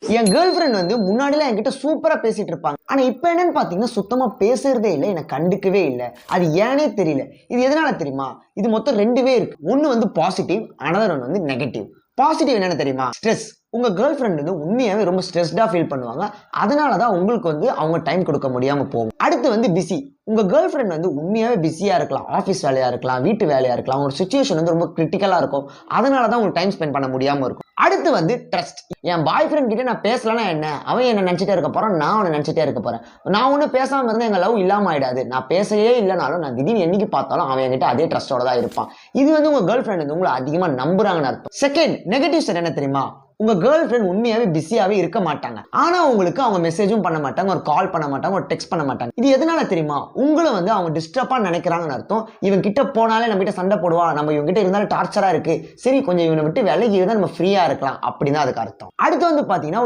என் girl friend வந்து முன்னாடிலாம் என்கிட்ட சூப்பரா பேசிட்டு இருப்பாங்க. ஆனா இப்ப என்னன்னு பாத்தீங்கன்னா சுத்தமா பேசுறதே இல்லை, எனக்கு கண்டுக்கவே இல்லை. அது ஏனே தெரியல. இது எதனால தெரியுமா? இது மொத்தம் ரெண்டுவே இருக்கு. ஒன்னு வந்து பாசிட்டிவ், அனதர் ஒன் வந்து நெகட்டிவ். பாசிட்டிவ் என்னன்னு தெரியுமா? ஸ்ட்ரெஸ். உங்க கேர்ள் ஃப்ரெண்ட் வந்து உண்மையாவே ரொம்ப ஸ்ட்ரெஸ்டா ஃபீல் பண்ணுவாங்க. அதனாலதான் உங்களுக்கு வந்து அவங்க டைம் கொடுக்க முடியாம போகும். அடுத்து வந்து பிஸி. உங்க கேர்ள் ஃப்ரெண்ட் வந்து உண்மையாவே பிஸியா இருக்கலாம். ஆஃபீஸ் வேலையா இருக்கலாம், வீட்டு வேலையா இருக்கலாம். ஒரு சிச்சுவேஷன் வந்து ரொம்ப கிரிட்டிக்கலா இருக்கும். அதனாலதான் உங்களுக்கு டைம் ஸ்பெண்ட் பண்ண முடியாம இருக்கும். அடுத்து வந்து ட்ரஸ்ட். என் பாய் ஃப்ரெண்ட் கிட்ட நான் பேசலன்னா என்ன, அவன் என்ன நினைச்சிட்டே இருக்க போறான், நான் அவனை நினைச்சிட்டே இருக்க போறேன். நான் ஒன்னும் பேசாம இருந்தா எங்க லவ் இல்லாம ஆயிடாது. நான் பேசவே இல்லைனாலும் நான் திடீர்னு என்னைக்கு பார்த்தாலும் அவன் என்கிட்ட அதே ட்ரஸ்டோட தான் இருப்பான். இது வந்து உங்க கேர்ள் ஃப்ரெண்ட் வந்து உங்களை அதிகமா நம்புறாங்கன்னு அர்த்தம். செகண்ட் நெகட்டிவ் சைடு என்ன தெரியுமா? உங்க கேர்ள் ஃப்ரெண்ட் உண்மையாவே பிஸியாவே இருக்க மாட்டாங்க. ஆனா உங்களுக்கு அவங்க மெசேஜும் பண்ண மாட்டாங்க, ஒரு கால் பண்ண மாட்டாங்க, ஒரு டெக்ஸ்ட் பண்ண மாட்டாங்க. இது எதனால தெரியுமா? உங்களை வந்து அவங்க டிஸ்டர்பா நினைக்கிறாங்கன்னு அர்த்தம். இவன் கிட்ட போனாலே நம்ம கிட்ட சண்டை போடுவா, நம்ம இவங்க கிட்ட இருந்தாலும் டார்ச்சரா இருக்கு, சரி கொஞ்சம் இவனை விட்டு விலகி இருந்தா நம்ம ஃப்ரீயா இருக்கலாம் அப்படின்னு அதுக்கு அர்த்தம். அடுத்து வந்து பாத்தீங்கன்னா ஒரு